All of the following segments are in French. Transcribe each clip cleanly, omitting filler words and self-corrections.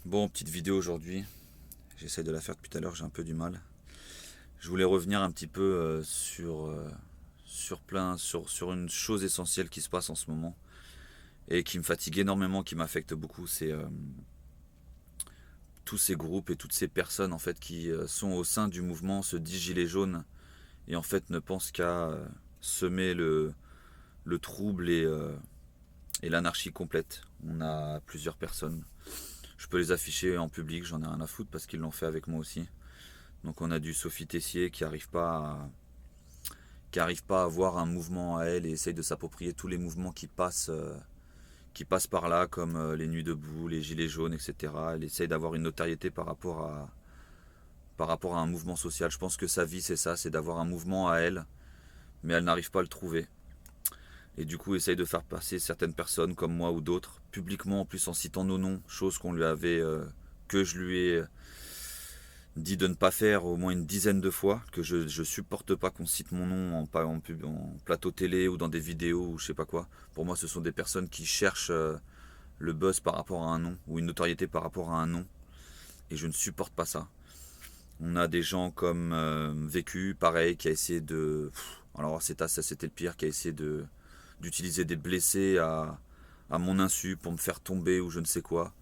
Bon, petite vidéo aujourd'hui. J'essaie de la faire depuis tout à l'heure, j'ai un peu du mal. Je voulais revenir un petit peu sur une chose essentielle qui se passe en ce moment et qui me fatigue énormément, qui m'affecte beaucoup. C'est tous ces groupes et toutes ces personnes en fait qui sont au sein du mouvement, se disent gilets jaunes et en fait ne pensent qu'à semer le trouble et l'anarchie complète. On a plusieurs personnes. Je peux les afficher en public, j'en ai rien à foutre parce qu'ils l'ont fait avec moi aussi. Donc on a du Sophie Tessier qui arrive pas à avoir un mouvement à elle et essaye de s'approprier tous les mouvements qui passent par là, comme les Nuits debout, les Gilets jaunes, etc. Elle essaye d'avoir une notoriété par rapport à un mouvement social. Je pense que sa vie c'est ça, c'est d'avoir un mouvement à elle, mais elle n'arrive pas à le trouver. Et du coup essaye de faire passer certaines personnes comme moi ou d'autres, publiquement en plus en citant nos noms, chose que je lui ai dit de ne pas faire au moins une dizaine de fois, que je supporte pas qu'on cite mon nom en plateau télé ou dans des vidéos ou je sais pas quoi. Pour moi, ce sont des personnes qui cherchent le buzz par rapport à un nom ou une notoriété par rapport à un nom, et je ne supporte pas ça. On a des gens comme Vécu, pareil, qui a essayé de... Alors ça c'était le pire, qui a essayé d'utiliser des blessés à mon insu pour me faire tomber ou je ne sais quoi,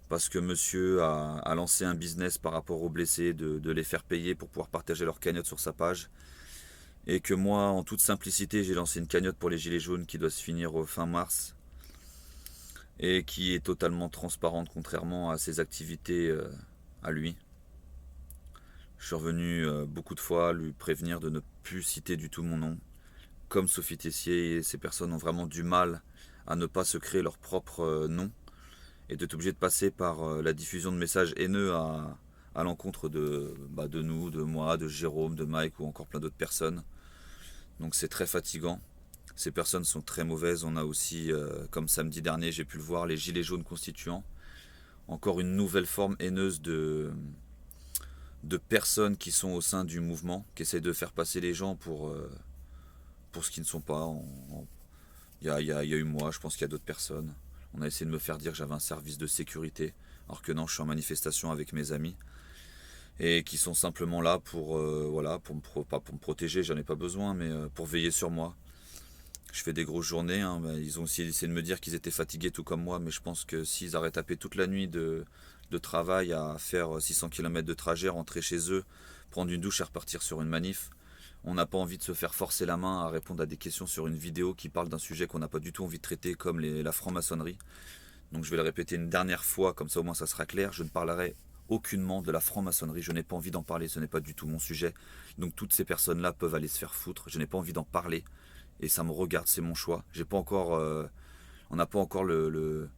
parce que monsieur a lancé un business par rapport aux blessés, de les faire payer pour pouvoir partager leur cagnotte sur sa page. Et que moi, en toute simplicité, j'ai lancé une cagnotte pour les Gilets jaunes qui doit se finir au fin mars et qui est totalement transparente contrairement à ses activités à lui. Je suis revenu beaucoup de fois lui prévenir de ne plus citer du tout mon nom. Comme Sophie Tessier, ces personnes ont vraiment du mal à ne pas se créer leur propre nom et d'être obligé de passer par la diffusion de messages haineux à l'encontre de nous, de moi, de Jérôme, de Mike ou encore plein d'autres personnes. Donc c'est très fatigant. Ces personnes sont très mauvaises. On a aussi, comme samedi dernier, j'ai pu le voir, les gilets jaunes constituants. Encore une nouvelle forme haineuse de personnes qui sont au sein du mouvement, qui essayent de faire passer les gens pour ce qu'ils ne sont pas. Il y a eu moi, je pense qu'il y a d'autres personnes. On a essayé de me faire dire que j'avais un service de sécurité, alors que non, je suis en manifestation avec mes amis. Et qui sont simplement là voilà, pas pour me protéger, j'en ai pas besoin, mais pour veiller sur moi. Je fais des grosses journées, hein, ils ont aussi essayé de me dire qu'ils étaient fatigués tout comme moi, mais je pense que s'ils auraient tapé toute la nuit de travail à faire 600 km de trajet, rentrer chez eux, prendre une douche et repartir sur une manif, on n'a pas envie de se faire forcer la main à répondre à des questions sur une vidéo qui parle d'un sujet qu'on n'a pas du tout envie de traiter, comme la franc-maçonnerie. Donc je vais le répéter une dernière fois, comme ça au moins ça sera clair. Je ne parlerai aucunement de la franc-maçonnerie. Je n'ai pas envie d'en parler, ce n'est pas du tout mon sujet. Donc toutes ces personnes-là peuvent aller se faire foutre. Je n'ai pas envie d'en parler. Et ça me regarde, c'est mon choix. J'ai pas encore, on n'a pas encore le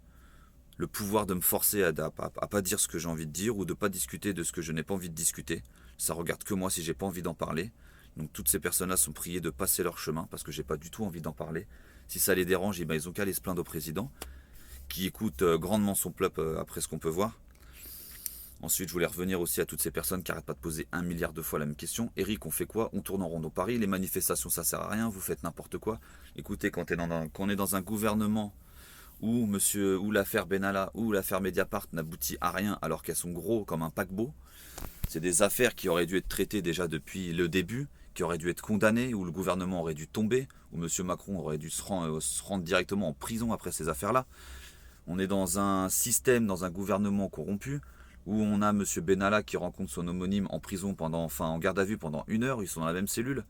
pouvoir de me forcer à pas dire ce que j'ai envie de dire ou de pas discuter de ce que je n'ai pas envie de discuter. Ça regarde que moi si j'ai pas envie d'en parler. Donc toutes ces personnes-là sont priées de passer leur chemin parce que j'ai pas du tout envie d'en parler. Si ça les dérange, eh ben, ils ont qu'à aller se plaindre au président, qui écoute grandement son peuple après ce qu'on peut voir. Ensuite, je voulais revenir aussi à toutes ces personnes qui n'arrêtent pas de poser 1 milliard de fois la même question. Eric, on fait quoi? On tourne en rond dans Paris, les manifestations ça sert à rien, vous faites n'importe quoi. Écoutez, quand on est dans un gouvernement où l'affaire Benalla ou l'affaire Mediapart n'aboutit à rien alors qu'elles sont gros comme un paquebot, c'est des affaires qui auraient dû être traitées déjà depuis le début, qui auraient dû être condamnées, où le gouvernement aurait dû tomber, où M. Macron aurait dû se rendre directement en prison après ces affaires-là. On est dans un système, dans un gouvernement corrompu, où on a M. Benalla qui rencontre son homonyme en prison en garde à vue pendant 1 heure, ils sont dans la même cellule.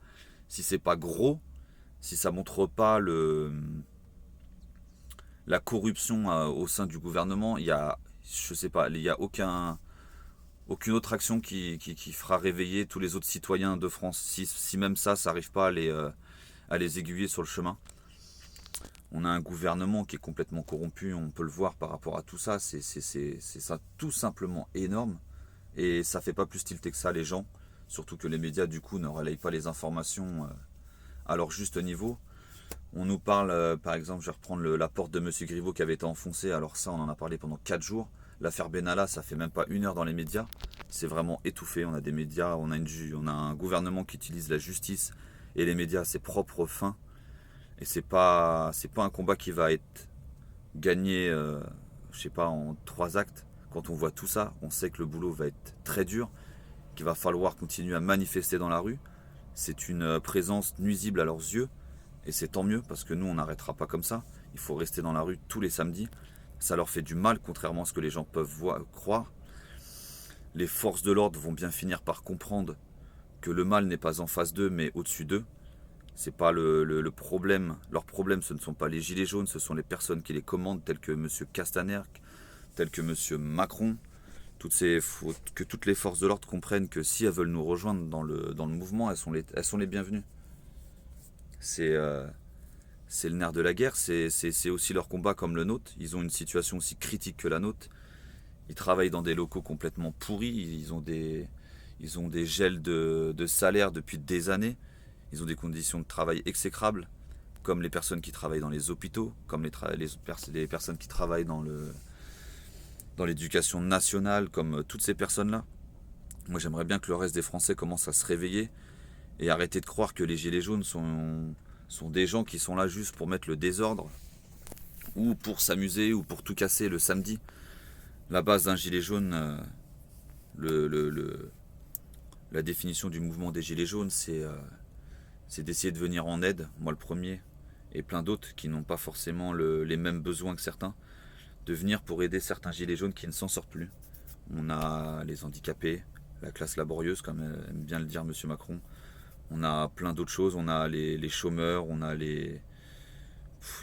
Si c'est pas gros, si ça montre pas la corruption au sein du gouvernement, il y a, je sais pas, il y a aucune autre action qui fera réveiller tous les autres citoyens de France. Si même ça n'arrive pas à les aiguiller sur le chemin. On a un gouvernement qui est complètement corrompu, on peut le voir par rapport à tout ça, c'est ça tout simplement énorme, et ça fait pas plus tilté que ça les gens, surtout que les médias du coup ne relayent pas les informations à leur juste niveau. On nous parle, par exemple, je vais reprendre la porte de Monsieur Griveaux qui avait été enfoncée, alors ça on en a parlé pendant 4 jours, l'affaire Benalla ça fait même pas 1 heure dans les médias, c'est vraiment étouffé, on a des médias, on a un gouvernement qui utilise la justice et les médias à ses propres fins. Et c'est pas un combat qui va être gagné, je sais pas, en 3 actes, Quand on voit tout ça, on sait que le boulot va être très dur, qu'il va falloir continuer à manifester dans la rue. C'est une présence nuisible à leurs yeux, et c'est tant mieux, parce que nous, on n'arrêtera pas comme ça. Il faut rester dans la rue tous les samedis. Ça leur fait du mal, contrairement à ce que les gens peuvent croire. Les forces de l'ordre vont bien finir par comprendre que le mal n'est pas en face d'eux, mais au-dessus d'eux. C'est pas le problème. Leur problème, ce ne sont pas les gilets jaunes, ce sont les personnes qui les commandent, telles que M. Castaner, telles que M. Macron. Que toutes les forces de l'ordre comprennent que si elles veulent nous rejoindre dans le mouvement, elles sont les bienvenues. C'est le nerf de la guerre, c'est aussi leur combat comme le nôtre. Ils ont une situation aussi critique que la nôtre. Ils travaillent dans des locaux complètement pourris, ils ont des gels de salaire depuis des années. Ils ont des conditions de travail exécrables, comme les personnes qui travaillent dans les hôpitaux, comme les personnes qui travaillent dans l'éducation nationale, comme toutes ces personnes-là. Moi, j'aimerais bien que le reste des Français commence à se réveiller et arrêter de croire que les gilets jaunes sont des gens qui sont là juste pour mettre le désordre, ou pour s'amuser, ou pour tout casser le samedi. La base d'un gilet jaune, la définition du mouvement des gilets jaunes, c'est d'essayer de venir en aide, moi le premier, et plein d'autres qui n'ont pas forcément les mêmes besoins que certains, de venir pour aider certains gilets jaunes qui ne s'en sortent plus. On a les handicapés, la classe laborieuse, comme aime bien le dire M. Macron. On a plein d'autres choses, on a les chômeurs, on a les...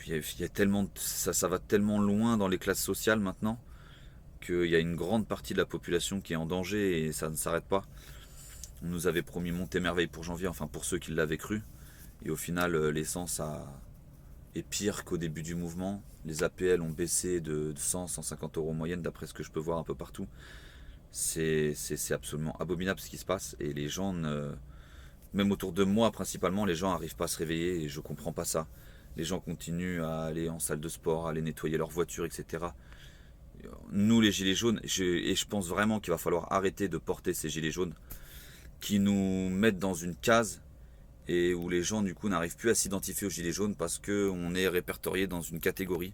Il y a tellement... Ça va tellement loin dans les classes sociales maintenant, qu'il y a une grande partie de la population qui est en danger et ça ne s'arrête pas. On nous avait promis Montémerveille pour janvier, enfin pour ceux qui l'avaient cru. Et au final, l'essence est pire qu'au début du mouvement. Les APL ont baissé de 100, 150 euros en moyenne, d'après ce que je peux voir un peu partout. C'est absolument abominable ce qui se passe. Et les gens, même autour de moi principalement, les gens n'arrivent pas à se réveiller et je comprends pas ça. Les gens continuent à aller en salle de sport, à aller nettoyer leur voiture, etc. Nous, les gilets jaunes, et je pense vraiment qu'il va falloir arrêter de porter ces gilets jaunes qui nous mettent dans une case et où les gens du coup n'arrivent plus à s'identifier aux gilets jaunes parce qu'on est répertorié dans une catégorie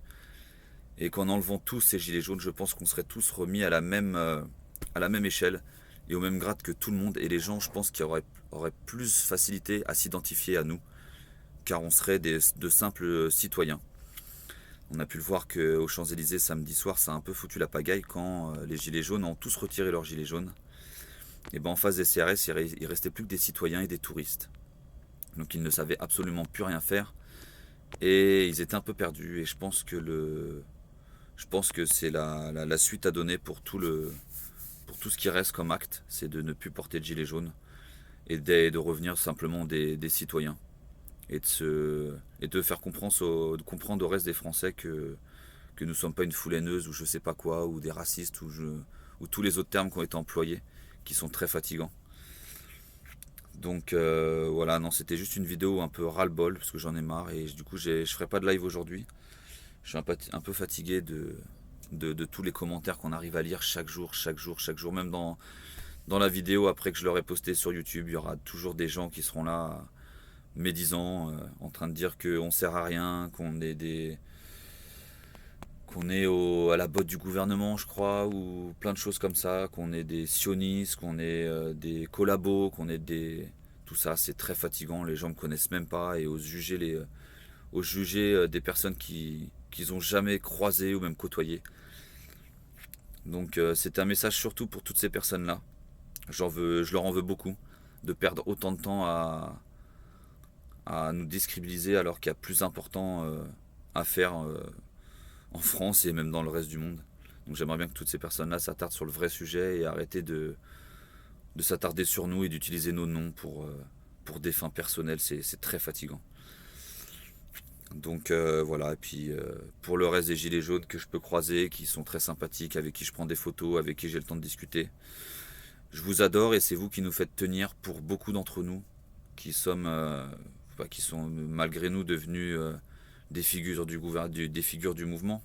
et qu'en enlevant tous ces gilets jaunes, je pense qu'on serait tous remis à la même échelle et au même grade que tout le monde, et les gens, je pense qu'ils auraient plus facilité à s'identifier à nous car on serait de simples citoyens. On a pu le voir qu'aux Champs-Élysées samedi soir, ça a un peu foutu la pagaille quand les gilets jaunes ont tous retiré leurs gilets jaunes. Et ben en face des CRS, il restait plus que des citoyens et des touristes. Donc ils ne savaient absolument plus rien faire et ils étaient un peu perdus. Et je pense que c'est la suite à donner pour tout ce qui reste comme acte, c'est de ne plus porter de gilet jaune et de revenir simplement des citoyens et de faire comprendre au reste des Français que nous ne sommes pas une foule haineuse ou je sais pas quoi, ou des racistes ou tous les autres termes qui ont été employés qui sont très fatigants. Donc voilà, non, c'était juste une vidéo un peu ras-le-bol parce que j'en ai marre et du coup je ferai pas de live aujourd'hui. Je suis un peu fatigué de tous les commentaires qu'on arrive à lire chaque jour, même dans la vidéo après que je l'aurai posté sur YouTube, il y aura toujours des gens qui seront là médisants, en train de dire qu'on sert à rien, qu'on est à la botte du gouvernement, je crois, ou plein de choses comme ça, qu'on est des sionistes, qu'on est des collabos, qu'on est des... Tout ça, c'est très fatigant, les gens ne me connaissent même pas, et osent juger des personnes qu'ils n'ont jamais croisées ou même côtoyées. Donc c'est un message surtout pour toutes ces personnes-là. Je leur en veux beaucoup, de perdre autant de temps à nous décrédibiliser alors qu'il y a plus important à faire en France et même dans le reste du monde. Donc j'aimerais bien que toutes ces personnes-là s'attardent sur le vrai sujet et arrêter de s'attarder sur nous et d'utiliser nos noms pour des fins personnelles. C'est très fatigant. Donc voilà, et puis pour le reste des gilets jaunes que je peux croiser, qui sont très sympathiques, avec qui je prends des photos, avec qui j'ai le temps de discuter, je vous adore et c'est vous qui nous faites tenir pour beaucoup d'entre nous qui sont malgré nous devenus des figures des figures du mouvement,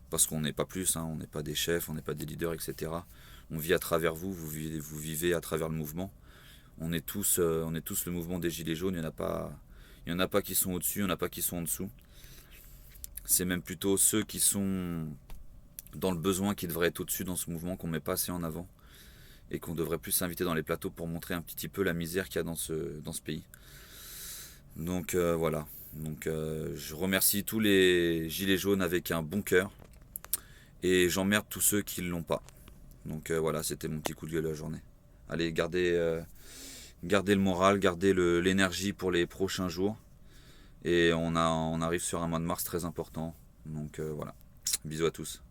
parce qu'on n'est pas plus, hein, on n'est pas des chefs, on n'est pas des leaders, etc. On vit à travers vous, vous vivez à travers le mouvement. On est tous le mouvement des gilets jaunes, il n'y en a pas qui sont au-dessus, il n'y en a pas qui sont en dessous. C'est même plutôt ceux qui sont dans le besoin qui devrait être au-dessus dans ce mouvement, qu'on ne met pas assez en avant, et qu'on devrait plus s'inviter dans les plateaux pour montrer un petit peu la misère qu'il y a dans ce pays. Donc voilà. Donc je remercie tous les gilets jaunes avec un bon cœur, et j'emmerde tous ceux qui ne l'ont pas. Donc voilà, c'était mon petit coup de gueule de la journée. Allez, gardez le moral, gardez l'énergie pour les prochains jours. Et on arrive sur un mois de mars très important. Donc voilà. Bisous à tous.